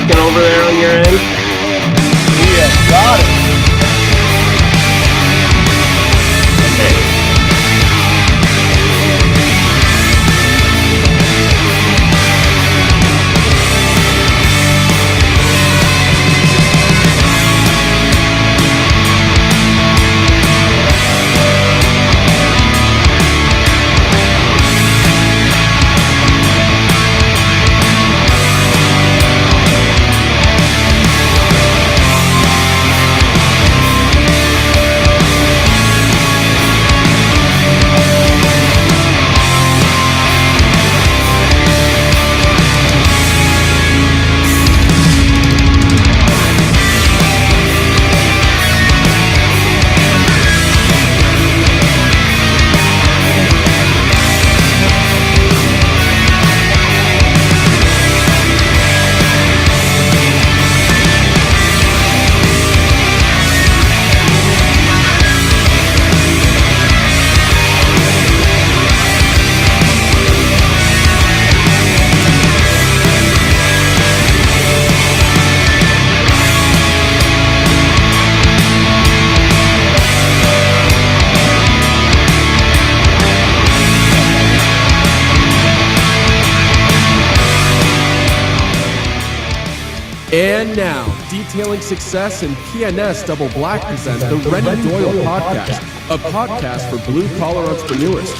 working over there on your end? Yeah, got it. Okay. And now, Detailing Success and PNS Double Black present the Renny Doyle Podcast, a podcast for blue-collar entrepreneurs.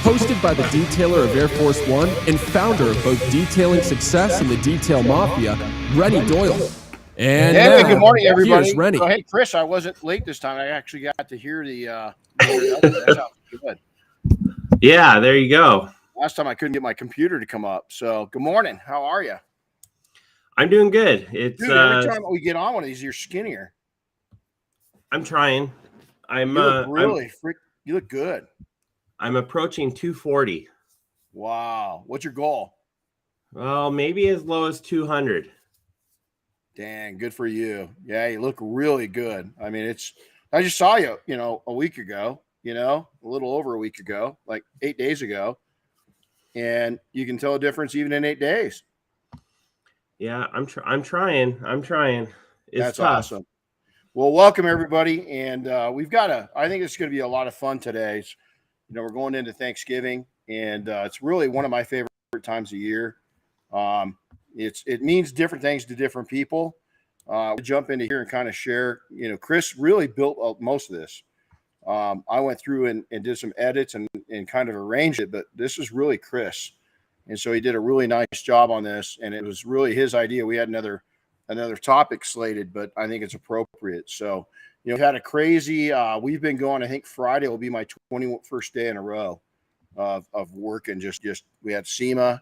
Hosted by the detailer of Air Force One and founder of both Detailing Success and the Detail Mafia, Renny Doyle. And now, good morning, everybody. Here's Renny. So, hey, Chris, I wasn't late this time. I actually got to hear the that sounds good. Yeah, there you go. Last time I couldn't get my computer to come up. So, good morning. How are you? I'm doing good. It's Dude, every time we get on one of these, you're skinnier. I'm trying. You look really you look good. I'm approaching 240. Wow. What's your goal? Well, maybe as low as 200. Dang, good for you. Yeah, you look really good. I mean, I just saw you, a week ago, a little over a week ago, like 8 days ago. And you can tell a difference even in 8 days. Yeah, I'm trying. That's tough. Awesome. Well, welcome everybody. And I think it's going to be a lot of fun today. We're going into Thanksgiving, and it's really one of my favorite times of year. It means different things to different people. We'll jump into here and kind of share. Chris really built most of this. I went through and did some edits and kind of arranged it, but this is really Chris. And so he did a really nice job on this, and it was really his idea. We had another topic slated, but I think it's appropriate. So, we've had a crazy, we've been going, I think Friday will be my 21st day in a row of work. And just we had SEMA.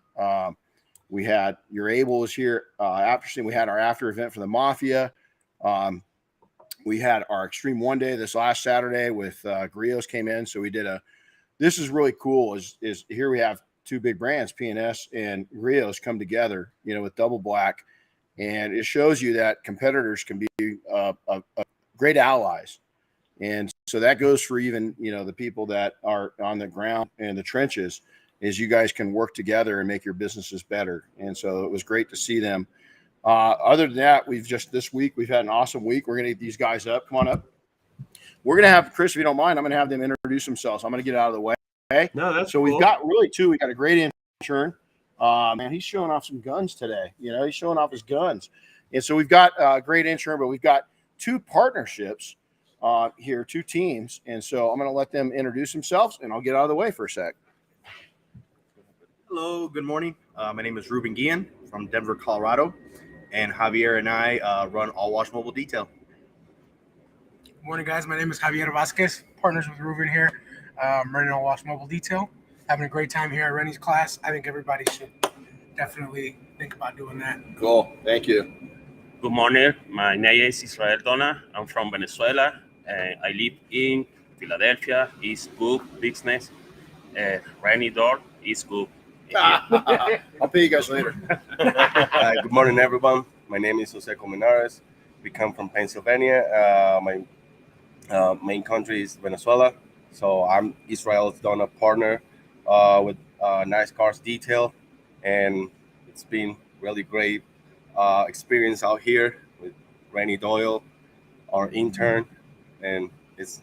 We had Your Able was here after we had our after event for the Mafia. We had our Extreme One Day this last Saturday with Griot's came in. So we did this is really cool is here we have two big brands, PNS and Griot's, come together, with Double Black. And it shows you that competitors can be great allies. And so that goes for even, the people that are on the ground and the trenches, is you guys can work together and make your businesses better. And so it was great to see them. Other than that, this week, we've had an awesome week. We're going to get these guys up. Come on up. We're going to have, Chris, if you don't mind, I'm going to have them introduce themselves. I'm going to get out of the way. Okay. No, that's so cool. We've got really two. We got a great intern. Man, he's showing off some guns today. He's showing off his guns. And so we've got a great intern, but we've got two partnerships here, two teams. And so I'm going to let them introduce themselves, and I'll get out of the way for a sec. Hello, good morning. My name is Ruben Guillen from Denver, Colorado, and Javier and I run All Wash Mobile Detail. Good morning, guys. My name is Javier Vasquez, partners with Ruben here. Running All Wash Mobile Detail. Having a great time here at Renny's class. I think everybody should definitely think about doing that. Cool. Thank you. Good morning. My name is Israel Dona. I'm from Venezuela. I live in Philadelphia. It's good business. Renny Doyle is good. I'll pay you guys later. Good morning, everyone. My name is Jose Colmenares. We come from Pennsylvania. My main country is Venezuela. So I'm Israel's Dona partner with Nice Cars Detail. And it's been really great experience out here with Renny Doyle, our intern, and it's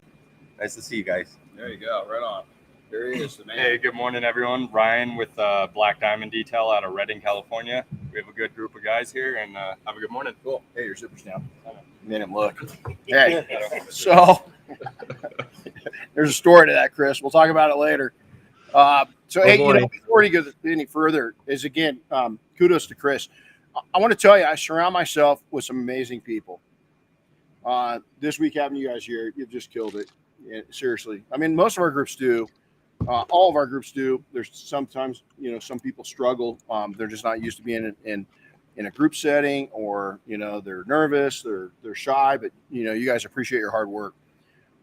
nice to see you guys. There you go. Right on. There he is, the man. Hey, good morning, everyone. Ryan with Black Diamond Detail out of Redding, California. We have a good group of guys here, and have a good morning. Cool. Hey, your zipper's down. Made him look. Hey, so there's a story to that, Chris. We'll talk about it later. Hey, before we go any further, is again, kudos to Chris. I want to tell you, I surround myself with some amazing people. This week having you guys here, you've just killed it. Yeah, seriously. I mean, most of our groups do. All of our groups do. There's sometimes, some people struggle. They're just not used to being in a group setting, or, they're nervous, they're shy, but, you guys appreciate your hard work.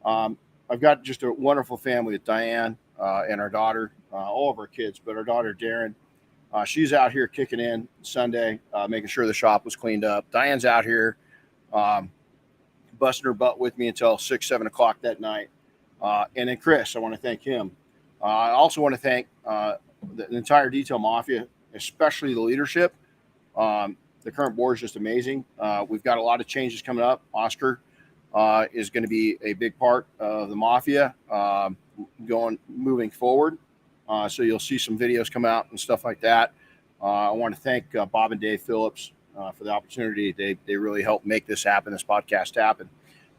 I've got just a wonderful family with Diane and our daughter, all of our kids, but our daughter, Darren, she's out here kicking in Sunday, making sure the shop was cleaned up. Diane's out here busting her butt with me until 6, 7 o'clock that night. And then Chris, I want to thank him. I also want to thank the entire Detail Mafia, especially the leadership. The current board is just amazing. We've got a lot of changes coming up. Oscar is going to be a big part of the Mafia moving forward. So you'll see some videos come out and stuff like that. I want to thank Bob and Dave Phillips for the opportunity. They really helped make this happen, this podcast happen.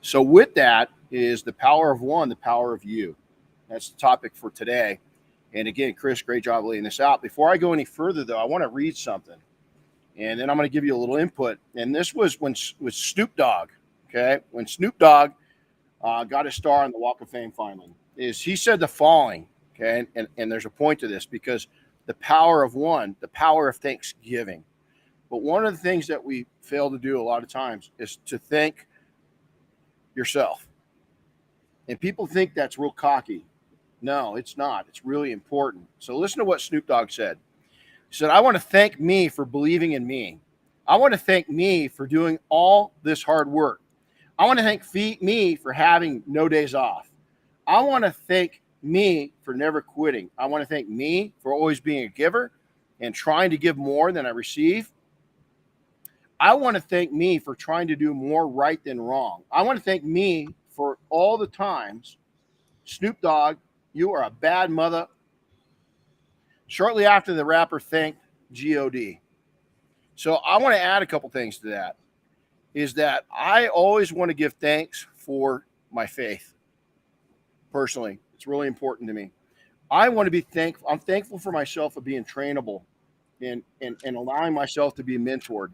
So with that is the power of one, the power of you. That's the topic for today. And again, Chris, great job laying this out. Before I go any further, though, I want to read something. And then I'm going to give you a little input. And this was with Snoop Dogg. Okay. When Snoop Dogg got a star on the Walk of Fame finally, he said the following. Okay. And there's a point to this, because the power of one, the power of thanksgiving. But one of the things that we fail to do a lot of times is to thank yourself. And people think that's real cocky. No, it's not. It's really important. So listen to what Snoop Dogg said. He said, I want to thank me for believing in me. I want to thank me for doing all this hard work. I want to thank me for having no days off. I want to thank me for never quitting. I want to thank me for always being a giver and trying to give more than I receive. I want to thank me for trying to do more right than wrong. I want to thank me for all the times, Snoop Dogg, you are a bad mother. Shortly after, the rapper thanked G.O.D. So I want to add a couple things to that, is that I always want to give thanks for my faith. Personally, it's really important to me. I want to be thankful. I'm thankful for myself for being trainable and allowing myself to be mentored.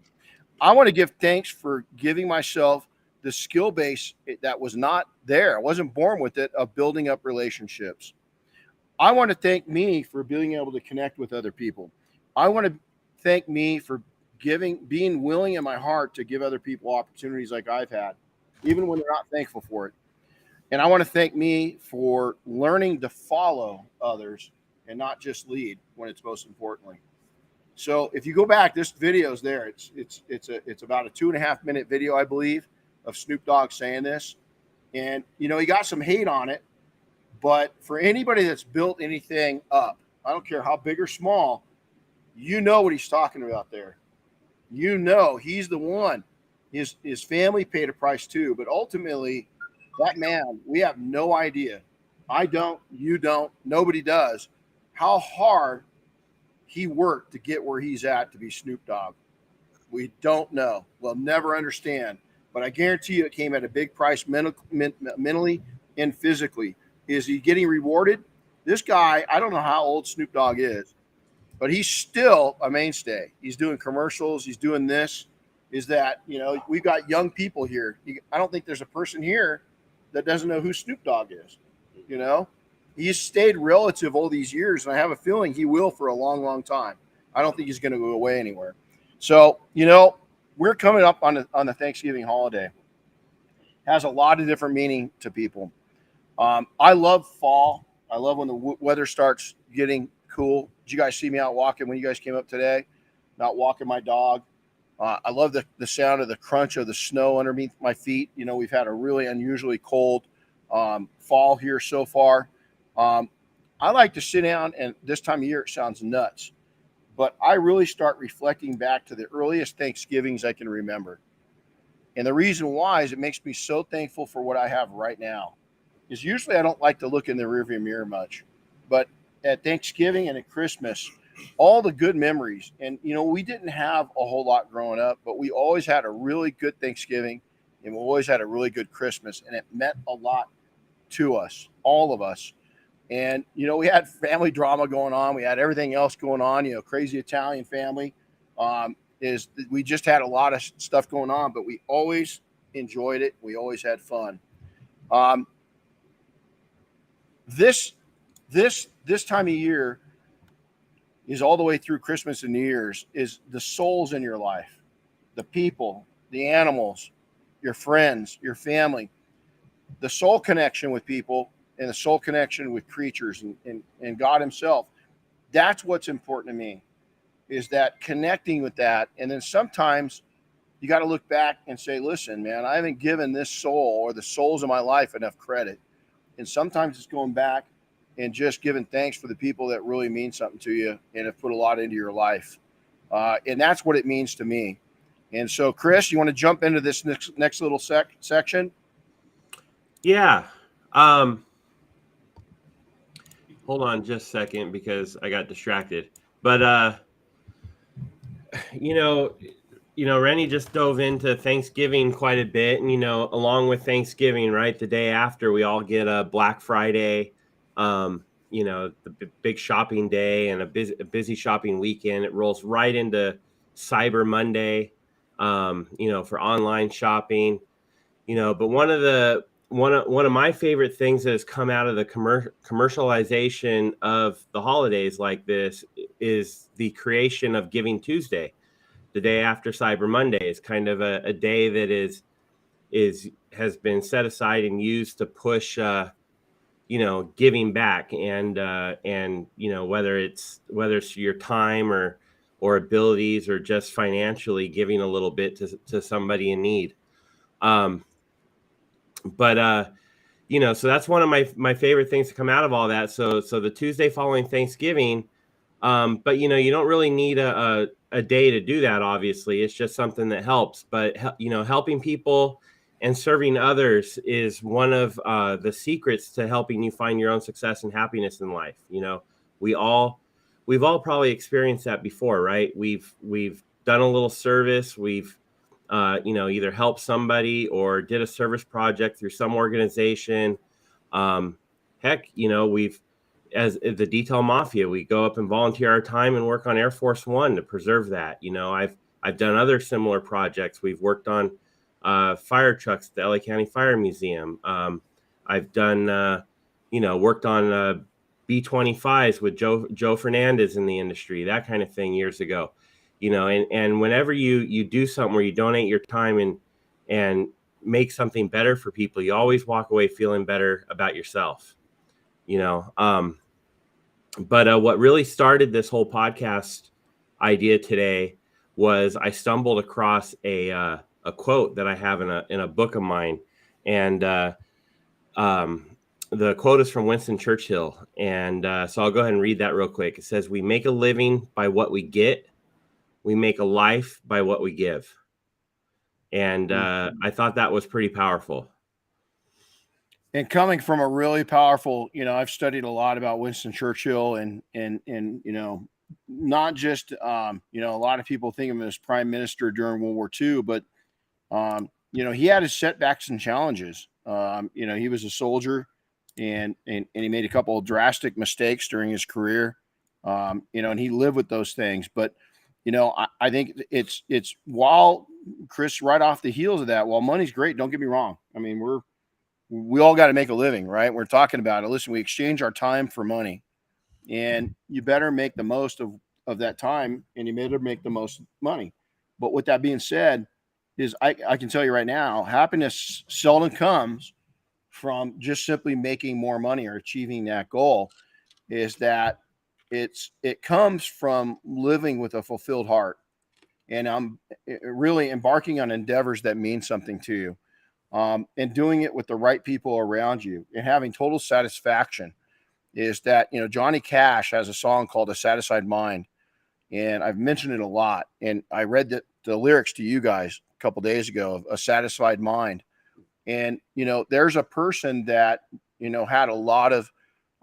I want to give thanks for giving myself the skill base that was not there. I wasn't born with it, of building up relationships. I want to thank me for being able to connect with other people. I want to thank me for being willing in my heart to give other people opportunities like I've had, even when they're not thankful for it. And I want to thank me for learning to follow others and not just lead when it's most importantly. So if you go back, this video is there. It's about a 2.5 minute video, I believe, of Snoop Dogg saying this. And, he got some hate on it. But for anybody that's built anything up, I don't care how big or small, what he's talking about there. He's the one. His family paid a price too. But ultimately, that man, we have no idea. I don't, you don't, nobody does, how hard he worked to get where he's at to be Snoop Dogg. We don't know. We'll never understand. But I guarantee you it came at a big price mentally and physically. Is he getting rewarded? This guy, I don't know how old Snoop Dogg is, but he's still a mainstay. He's doing commercials. He's doing this. Is that, we've got young people here. I don't think there's a person here that doesn't know who Snoop Dogg is. He's stayed relative all these years, and I have a feeling he will for a long, long time. I don't think he's going to go away anywhere. So, we're coming up on the Thanksgiving holiday. Has a lot of different meaning to people. I love fall. I love when the weather starts getting cool. Did you guys see me out walking when you guys came up today? Not walking my dog. I love the sound of the crunch of the snow underneath my feet. We've had a really unusually cold fall here so far. I like to sit down, and this time of year it sounds nuts, but I really start reflecting back to the earliest Thanksgivings I can remember. And the reason why is it makes me so thankful for what I have right now. Is usually I don't like to look in the rearview mirror much, but at Thanksgiving and at Christmas, all the good memories. And, we didn't have a whole lot growing up, but we always had a really good Thanksgiving and we always had a really good Christmas. And it meant a lot to us, all of us. And, we had family drama going on. We had everything else going on, crazy Italian family. We just had a lot of stuff going on, but we always enjoyed it. We always had fun. This time of year is all the way through Christmas and New Year's is the souls in your life, the people, the animals, your friends, your family, the soul connection with people and the soul connection with creatures and God himself. That's what's important to me, is that connecting with that. And then sometimes you got to look back and say, listen, man, I haven't given this soul or the souls in my life enough credit. And sometimes it's going back and just giving thanks for the people that really mean something to you and have put a lot into your life. And that's what it means to me. And so, Chris, you want to jump into this next little section? Yeah. Hold on just a second because I got distracted. But, Renny just dove into Thanksgiving quite a bit. And, along with Thanksgiving, right, the day after, we all get a Black Friday, the big shopping day and a busy shopping weekend. It rolls right into Cyber Monday, for online shopping, but one of my favorite things that has come out of the commercialization of the holidays like this is the creation of Giving Tuesday. The day after Cyber Monday is kind of a day that has been set aside and used to push giving back and whether it's your time or abilities or just financially giving a little bit to somebody in need. So that's one of my favorite things to come out of all that. So the Tuesday following Thanksgiving, but you don't really need a day to do that. Obviously, it's just something that helps. But helping people and serving others is one of the secrets to helping you find your own success and happiness in life. We've all probably experienced that before, right? We've done a little service. We've either helped somebody or did a service project through some organization. We've, as the Detail Mafia, we go up and volunteer our time and work on Air Force One to preserve that. I've done other similar projects. We've worked on fire trucks at the LA County Fire Museum. I've done, worked on B-25s with Joe Fernandez in the industry, that kind of thing years ago. And whenever you do something where you donate your time and make something better for people, you always walk away feeling better about yourself. But what really started this whole podcast idea today was I stumbled across a quote that I have in a book of mine, and the quote is from Winston Churchill, and so I'll go ahead and read that real quick. It says, "We make a living by what we get. We make a life by what we give." And I thought that was pretty powerful. And coming from a really powerful, I've studied a lot about Winston Churchill and not just, a lot of people think of him as prime minister during World War II, but, he had his setbacks and challenges. He was a soldier and he made a couple of drastic mistakes during his career, and he lived with those things. But, I think it's while Chris, right off the heels of that, while money's great, don't get me wrong. I mean, we all got to make a living, right? We're talking about it. Listen, we exchange our time for money, and you better make the most of that time, and you better make the most money. But with that being said, is I can tell you right now, happiness seldom comes from just simply making more money or achieving that goal. Is that it comes from living with a fulfilled heart, and I'm really embarking on endeavors that mean something to you, and doing it with the right people around you and having total satisfaction. Is that Johnny Cash has a song called "A Satisfied Mind," And I've mentioned it a lot. And I read the lyrics to you guys a couple days ago of A Satisfied Mind. And, there's a person that, had a lot of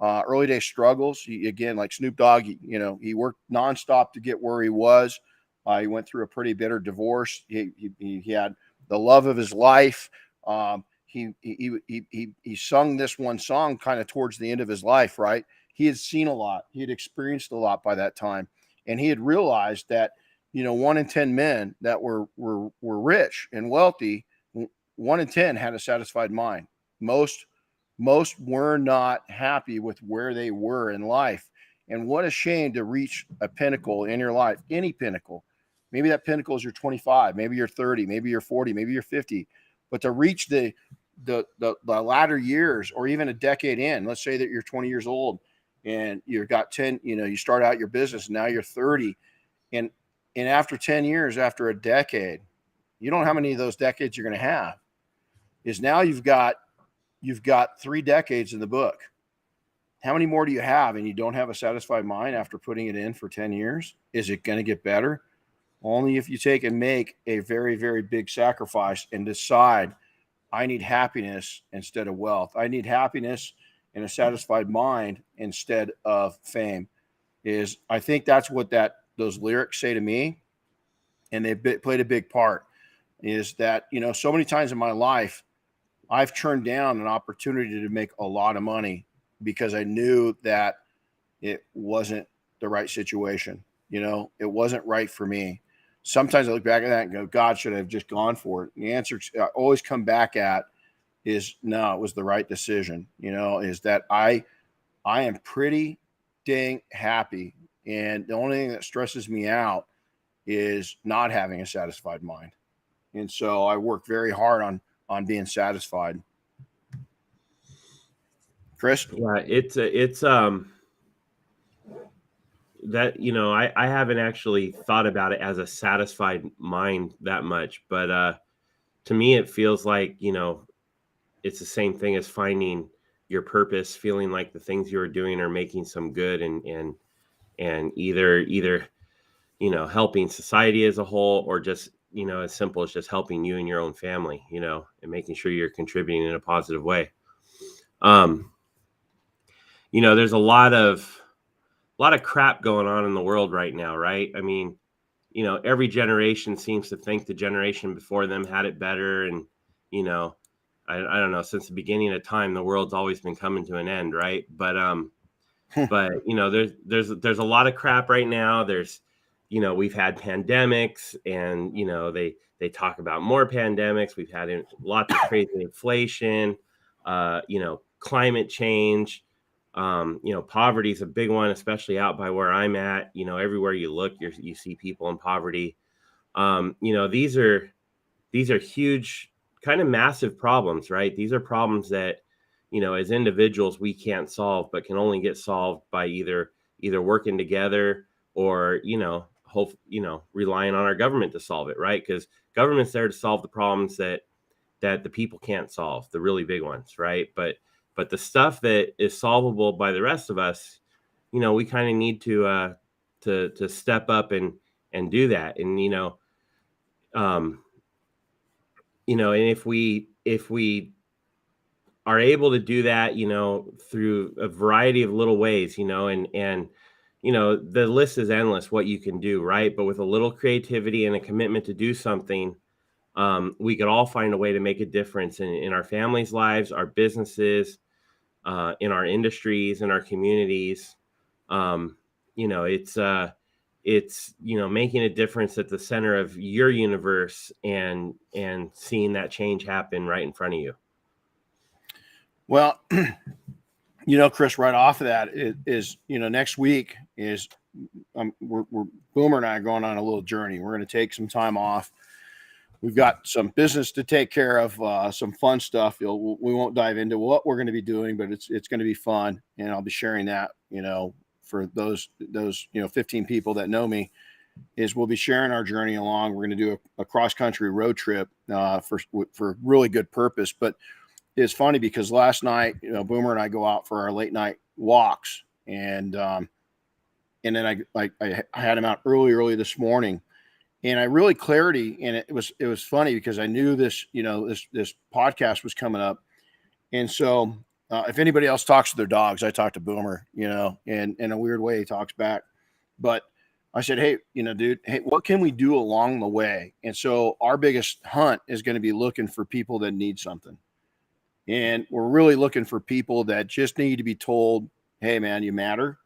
early day struggles. Again, like Snoop Dogg, he worked nonstop to get where he was. He went through a pretty bitter divorce. He had the love of his life. He sung this one song kind of towards the end of his life, right? He had seen a lot. He had experienced a lot by that time. And he had realized that, 1 in 10 men that were rich and wealthy, 1 in 10 had a satisfied mind. Most were not happy with where they were in life. And what a shame to reach a pinnacle in your life, any pinnacle. Maybe that pinnacle is you're 25, maybe you're 30, maybe you're 40, maybe you're 50. But to reach the latter years, or even a decade in, let's say that you're 20 years old and you've got 10, you start out your business and now you're 30. And after 10 years, after a decade, you don't know how many of those decades you're going to have. Is now you've got 3 decades in the book. How many more do you have? And you don't have a satisfied mind after putting it in for 10 years? Is it going to get better? Only if you take and make a very, very big sacrifice and decide, I need happiness instead of wealth. I need happiness and a satisfied mind instead of fame. I think that's what those lyrics say to me. And they played a big part, is that, so many times in my life, I've turned down an opportunity to make a lot of money because I knew that it wasn't the right situation. It wasn't right for me. Sometimes I look back at that and go, God, should I have just gone for it? And the answer I always come back at is no, it was the right decision. Is that I am pretty dang happy. And the only thing that stresses me out is not having a satisfied mind. And so I work very hard on being satisfied. Chris? Yeah, it's that, I haven't actually thought about it as a satisfied mind that much, but to me it feels like, it's the same thing as finding your purpose, feeling like the things you are doing are making some good and either helping society as a whole, or just, as simple as just helping you and your own family, and making sure you're contributing in a positive way. There's a lot of crap going on in the world right now, right? I mean, every generation seems to think the generation before them had it better. And, I don't know, since the beginning of time, the world's always been coming to an end, right? But there's a lot of crap right now. There's, we've had pandemics, and, they talk about more pandemics. We've had lots of crazy inflation, climate change. Poverty is a big one, especially out by where I'm at. Everywhere you look, you see people in poverty. These are huge, kind of massive problems, right? These are problems that, as individuals, we can't solve, but can only get solved by either working together or, relying on our government to solve it, right? Because government's there to solve the problems that the people can't solve, the really big ones, right? But the stuff that is solvable by the rest of us, we kind of need to step up and do that. And, and if we are able to do that, through a variety of little ways, and the list is endless what you can do, right? But with a little creativity and a commitment to do something, we could all find a way to make a difference in our families' lives, our businesses, in our industries, in our communities. It's making a difference at the center of your universe and seeing that change happen right in front of you. Well, Chris, right off of that is next week is we're Boomer and I are going on a little journey. We're going to take some time off. We've got some business to take care of, some fun stuff. We won't dive into what we're going to be doing, but it's going to be fun, and I'll be sharing that. For those 15 people that know me, is we'll be sharing our journey along. We're going to do a cross country road trip for really good purpose. But it's funny because last night, Boomer and I go out for our late night walks, and and then I had him out early this morning, and I really clarity. And it was funny because I knew this, this podcast was coming up. And so if anybody else talks to their dogs, I talk to Boomer, and in a weird way, he talks back. But I said, hey, dude, hey, what can we do along the way? And so our biggest hunt is going to be looking for people that need something. And we're really looking for people that just need to be told, hey, man, you matter.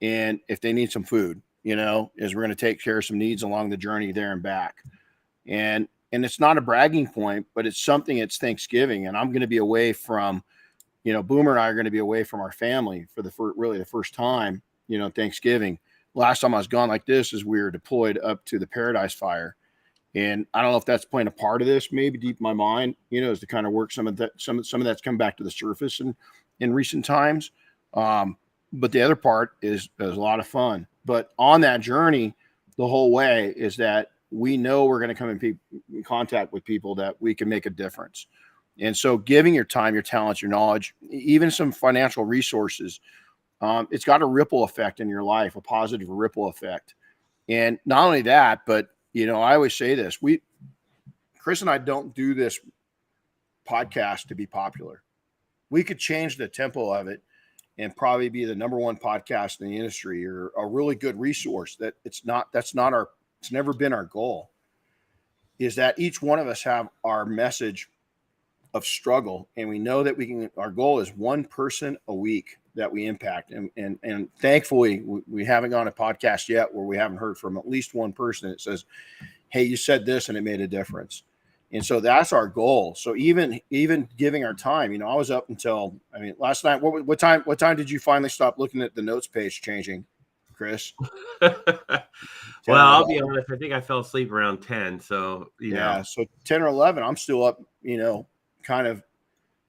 And if they need some food, is we're going to take care of some needs along the journey there and back. And it's not a bragging point, but it's something. It's Thanksgiving, and I'm going to be away from, Boomer and I are going to be away from our family for really the first time, Thanksgiving. Last time I was gone like this is we were deployed up to the Paradise Fire. And I don't know if that's playing a part of this, maybe deep in my mind, is to kind of work some of that's come back to the surface in recent times. But the other part is a lot of fun. But on that journey, the whole way is that we know we're going to come in contact with people that we can make a difference. And so giving your time, your talents, your knowledge, even some financial resources, it's got a ripple effect in your life, a positive ripple effect. And not only that, but, I always say this, Chris and I don't do this podcast to be popular. We could change the tempo of it and probably be the number one podcast in the industry or a really good resource. It's never been our goal, is that each one of us have our message of struggle. And we know that our goal is one person a week that we impact. And thankfully we haven't gone a podcast yet where we haven't heard from at least one person that says, hey, you said this and it made a difference. And so that's our goal. So even giving our time, I was up until, last night, what time did you finally stop looking at the notes page changing, Chris? Well, I'll be honest, I think I fell asleep around 10. So, so 10 or 11, I'm still up, kind of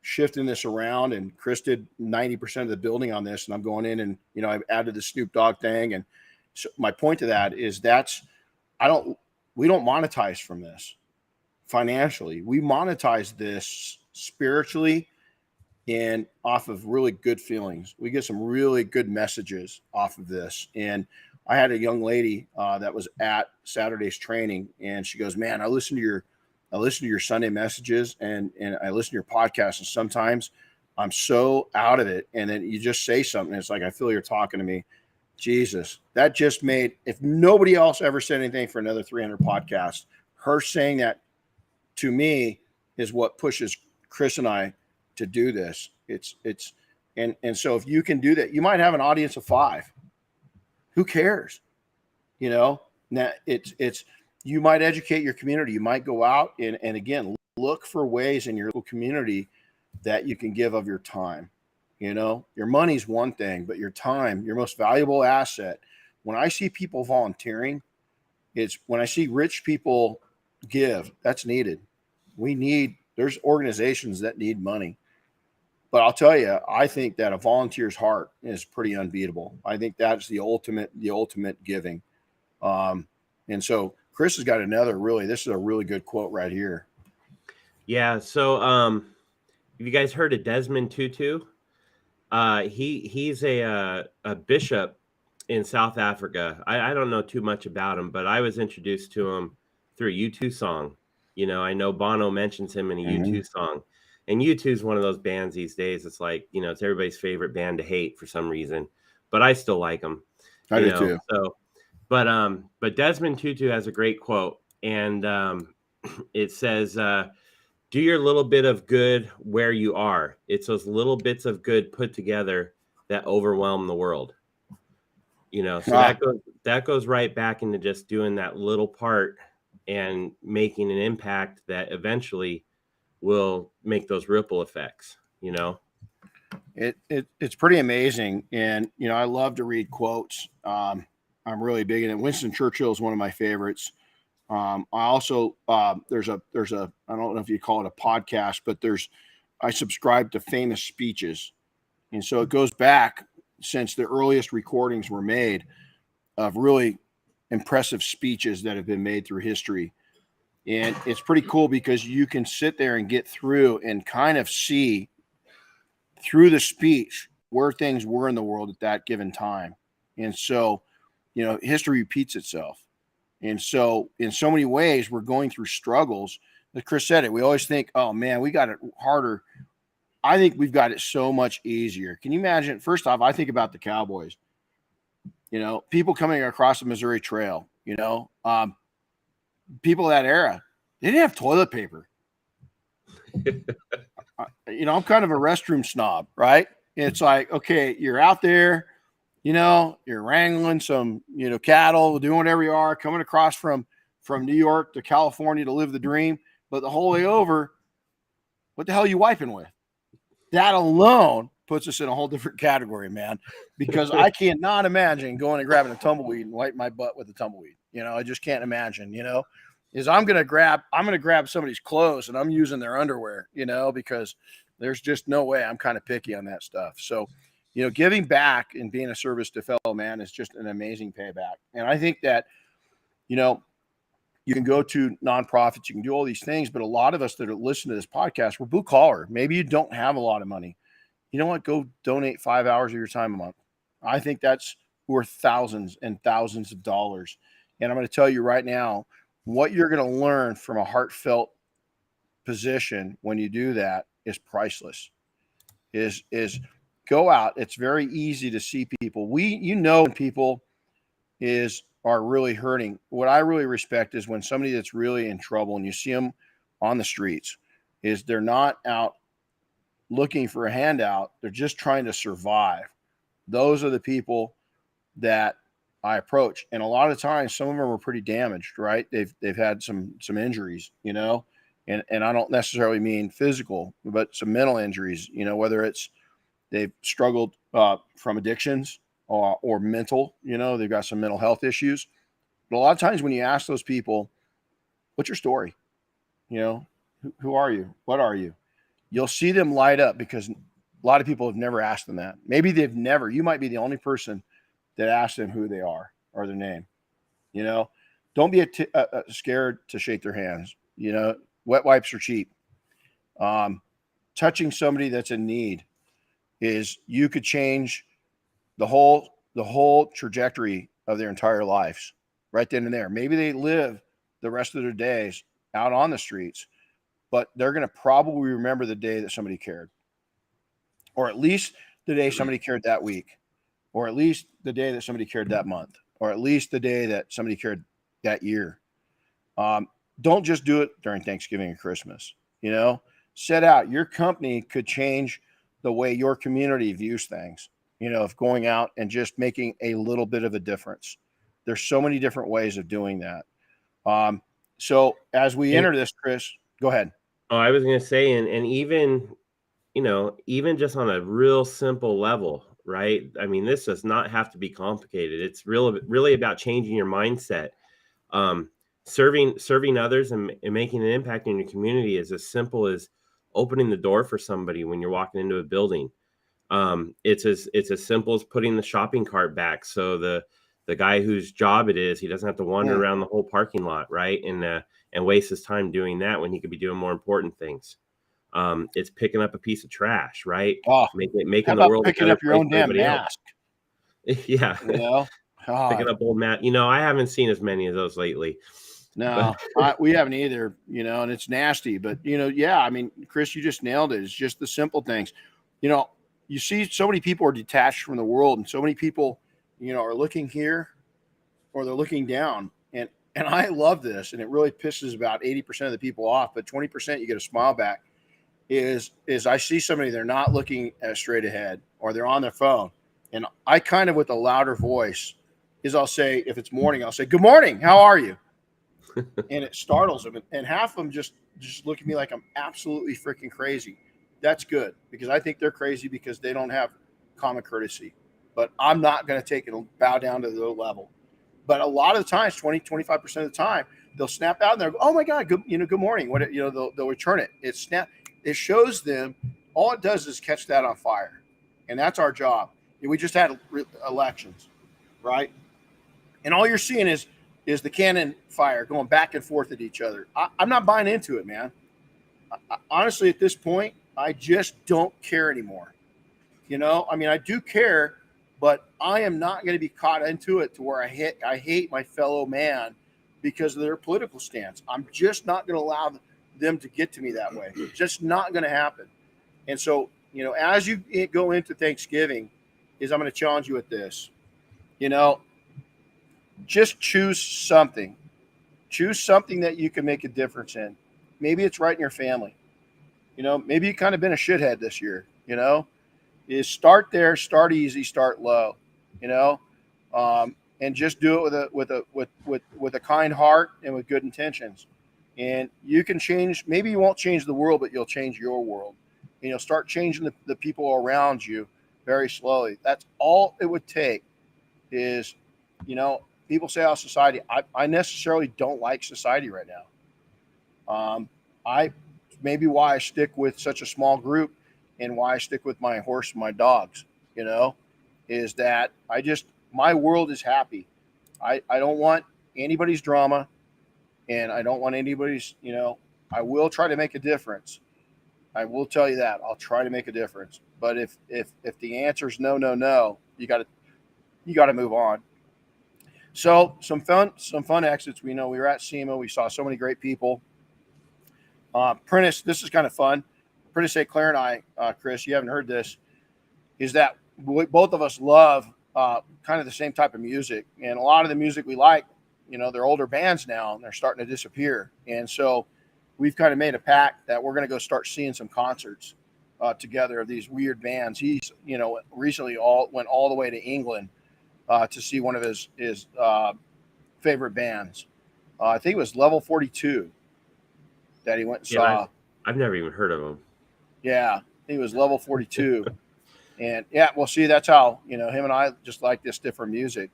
shifting this around, and Chris did 90% of the building on this, and I'm going in and, I've added the Snoop Dogg thing. And so my point to that is we don't monetize from this financially. We monetize this spiritually and off of really good feelings. We get some really good messages off of this. And I had a young lady that was at Saturday's training, and she goes, man, I listen to your Sunday messages and I listen to your podcast, and sometimes I'm so out of it. And then you just say something. It's like, I feel you're talking to me. Jesus, that just made, if nobody else ever said anything for another 300 podcasts, her saying that to me is what pushes Chris and I to do this. And so if you can do that, you might have an audience of 5. Who cares? Now you might educate your community. You might go out and again, look for ways in your local community that you can give of your time. Your money's one thing, but your time, your most valuable asset. When I see people volunteering, it's when I see rich people give, that's needed. There's organizations that need money. But I'll tell you, I think that a volunteer's heart is pretty unbeatable. I think that's the ultimate giving. And so Chris has got this is a really good quote right here. Yeah. So, have you guys heard of Desmond Tutu? He's a bishop in South Africa. I don't know too much about him, but I was introduced to him through a U2 song. I know Bono mentions him in a U2 song, and U2 is one of those bands these days. It's like, it's everybody's favorite band to hate for some reason, but I still like them. I do too. So, but Desmond Tutu has a great quote, and it says, do your little bit of good where you are. It's those little bits of good put together that overwhelm the world. So that goes right back into just doing that little part and making an impact that eventually will make those ripple effects. It's pretty amazing. And, I love to read quotes. I'm really big in it. Winston Churchill is one of my favorites. I also, there's a, I don't know if you call it a podcast, but I subscribe to famous speeches. And so it goes back since the earliest recordings were made of really impressive speeches that have been made through history. And it's pretty cool because you can sit there and get through and kind of see through the speech where things were in the world at that given time. And so history repeats itself. And so in so many ways, we're going through struggles. As Chris said it, we always think, oh man, we got it harder. I think we've got it so much easier. Can you imagine? First off, I think about the Cowboys, people coming across the Missouri Trail, people of that era, they didn't have toilet paper. I'm kind of a restroom snob, right? It's like, okay, you're out there, you're wrangling some, cattle, doing whatever you are, coming across from New York to California to live the dream. But the whole way over, what the hell are you wiping with? That alone puts us in a whole different category, man, because I cannot imagine going and grabbing a tumbleweed and wiping my butt with a tumbleweed. I just can't imagine, is I'm going to grab somebody's clothes and I'm using their underwear, because there's just no way. I'm kind of picky on that stuff. So, giving back and being a service to fellow man is just an amazing payback. And I think that, you can go to nonprofits, you can do all these things, but a lot of us that are listening to this podcast, we're blue collar. Maybe you don't have a lot of money. You know what? Go donate 5 hours of your time a month. I think that's worth thousands and thousands of dollars. And I'm going to tell you right now, what you're going to learn from a heartfelt position when you do that is priceless. Is go out. It's very easy to see people. When people are really hurting. What I really respect is when somebody that's really in trouble and you see them on the streets, is they're not out looking for a handout. They're just trying to survive. Those are the people that I approach. And a lot of times, some of them are pretty damaged, right? They've had some injuries, and I don't necessarily mean physical, but some mental injuries, whether it's they've struggled from addictions or mental, they've got some mental health issues. But a lot of times when you ask those people, what's your story? Who are you? What are you? You'll see them light up because a lot of people have never asked them that. Maybe you might be the only person that asked them who they are or their name. Don't be scared to shake their hands. Wet wipes are cheap. Touching somebody that's in need you could change the whole trajectory of their entire lives right then and there. Maybe they live the rest of their days out on the streets, but they're going to probably remember the day that somebody cared, or at least the day somebody cared that week, or at least the day that somebody cared that month, or at least the day that somebody cared that year. Don't just do it during Thanksgiving and Christmas. Set out. Your company could change the way your community views things. Of going out and just making a little bit of a difference. There's so many different ways of doing that. So as we enter this, Chris, go ahead. Oh, I was going to say, and even, even just on a real simple level, right? I mean, this does not have to be complicated. It's really about changing your mindset. Serving others and making an impact in your community is as simple as opening the door for somebody when you're walking into a building. It's as simple as putting the shopping cart back so the guy whose job it is, he doesn't have to wander around the whole parking lot, right? And waste his time doing that when he could be doing more important things. It's picking up a piece of trash, right? Making the world picking up your own damn mask. Yeah. Picking up old mat. I haven't seen as many of those lately. No, we haven't either, and it's nasty, but I mean, Chris, you just nailed it. It's just the simple things. You see so many people are detached from the world, and so many people, are looking here or they're looking down. And I love this, and it really pisses about 80% of the people off, but 20% you get a smile back is I see somebody, they're not looking straight ahead or they're on their phone. And I kind of, with a louder voice, I'll say, if it's morning, I'll say, good morning, how are you? And it startles them. And half of them just look at me like I'm absolutely freaking crazy. That's good, because I think they're crazy because they don't have common courtesy. But I'm not going to take it and bow down to their level. But a lot of the times, 25% of the time, they'll snap out and they'll go, oh my God, good morning. They'll return it. It shows them, all it does is catch that on fire. And that's our job. We just had elections, right? And all you're seeing is the cannon fire going back and forth at each other. I'm not buying into it, man. Honestly, at this point, I just don't care anymore. I mean, I do care but I am not going to be caught into it to where I hate my fellow man because of their political stance. I'm just not going to allow them to get to me that way. Just not going to happen. And so, as you go into Thanksgiving, I'm going to challenge you with this. Just choose something. Choose something that you can make a difference in. Maybe it's right in your family. Maybe you kind of been a shithead this year. Is start there, start easy, start low. You know, and just do it with a kind heart and with good intentions. And you can change. Maybe you won't change the world, but you'll change your world. Start changing the people around you very slowly. That's all it would take. Is people say, "Oh, society." I necessarily don't like society right now. I maybe why I stick with such a small group and why I stick with my horse and my dogs, is that my world is happy. I don't want anybody's drama and I don't want anybody's, I will try to make a difference. I will tell you that I'll try to make a difference. But if the answer is no, no, no, you got to move on. So some fun exits. We were at SEMA. We saw so many great people. Prentice, this is kind of fun. Prentice St. Clair and I, Chris, you haven't heard this, is that both of us love kind of the same type of music. And a lot of the music we like, they're older bands now and they're starting to disappear. And so we've kind of made a pact that we're going to go start seeing some concerts together of these weird bands. He's, recently went all the way to England to see one of his favorite bands. I think it was Level 42 that he went and saw. I've never even heard of him. Yeah, he was Level 42. And yeah, well, see, that's how, him and I just like this different music.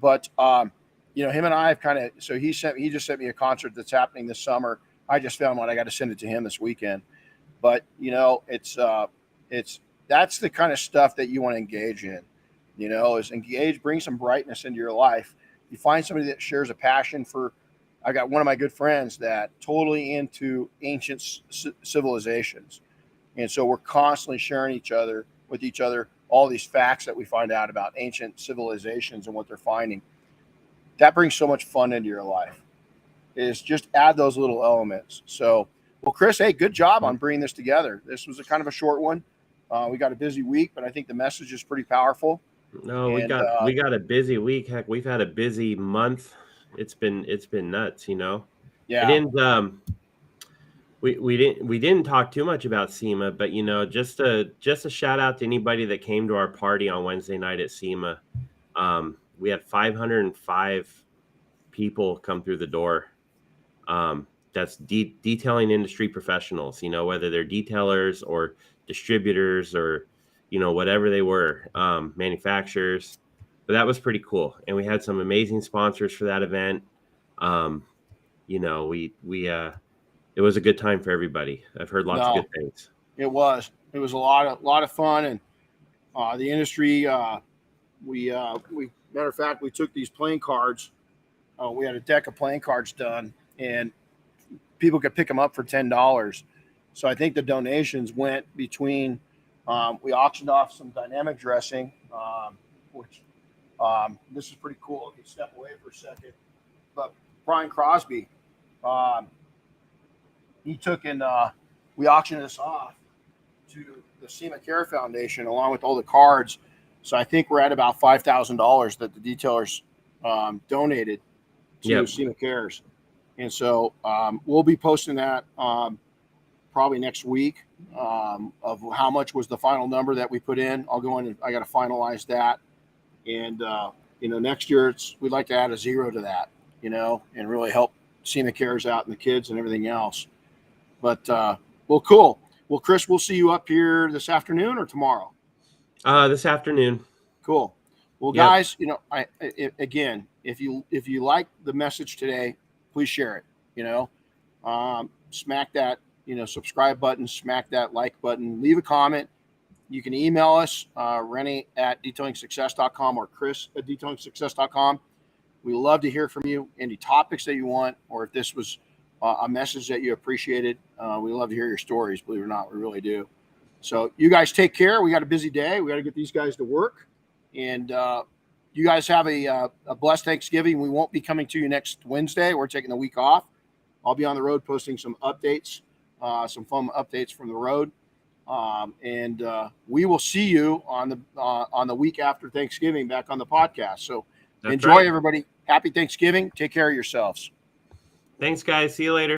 But, him and I have kind of, so he just sent me a concert that's happening this summer. I just found one. I got to send it to him this weekend. But, that's the kind of stuff that you want to engage in, is engage, bring some brightness into your life. You find somebody that shares a passion for, I got one of my good friends that totally into ancient civilizations. And so we're constantly sharing with each other, all these facts that we find out about ancient civilizations and what they're finding. That brings so much fun into your life. Is just add those little elements. So, well, Chris, hey, good job on bringing this together. This was a kind of a short one. We got a busy week, but I think the message is pretty powerful. No, we got a busy week. Heck, we've had a busy month. It's been nuts, Yeah. I didn't we didn't talk too much about SEMA, but just a shout out to anybody that came to our party on Wednesday night at SEMA. We had 505 people come through the door. That's detailing industry professionals, whether they're detailers or distributors or whatever they were, manufacturers. But that was pretty cool, and we had some amazing sponsors for that event. It was a good time for everybody. I've heard lots of good things. It was a lot of fun, and the industry. We matter of fact, we took these playing cards. We had a deck of playing cards done, and people could pick them up for $10. So I think the donations went between. We auctioned off some dynamic dressing, which this is pretty cool. If you step away for a second, but Brian Crosby, he took and we auctioned this off to the SEMA Care Foundation along with all the cards. So I think we're at about $5,000 that the detailers donated to SEMA Cares. And so we'll be posting that probably next week of how much was the final number that we put in. I'll go in and I got to finalize that. And, next year we'd like to add a 0 to that, and really help SEMA Cares out and the kids and everything else. But, well, cool. Well, Chris, we'll see you up here this afternoon or tomorrow? This afternoon. Cool. Well, guys, again, if you like the message today, please share it, smack that, subscribe button, smack that like button, leave a comment. You can email us, Renny at detailingsuccess.com or Chris at detailingsuccess.com. We love to hear from you, any topics that you want, or if this was a message that you appreciated. We love to hear your stories, believe it or not, we really do. So you guys take care. We got a busy day. We got to get these guys to work. And you guys have a blessed Thanksgiving. We won't be coming to you next Wednesday. We're taking the week off. I'll be on the road posting some updates, some fun updates from the road. And we will see you on the week after Thanksgiving back on the podcast. So That's enjoy, right. everybody. Happy Thanksgiving. Take care of yourselves. Thanks, guys. See you later.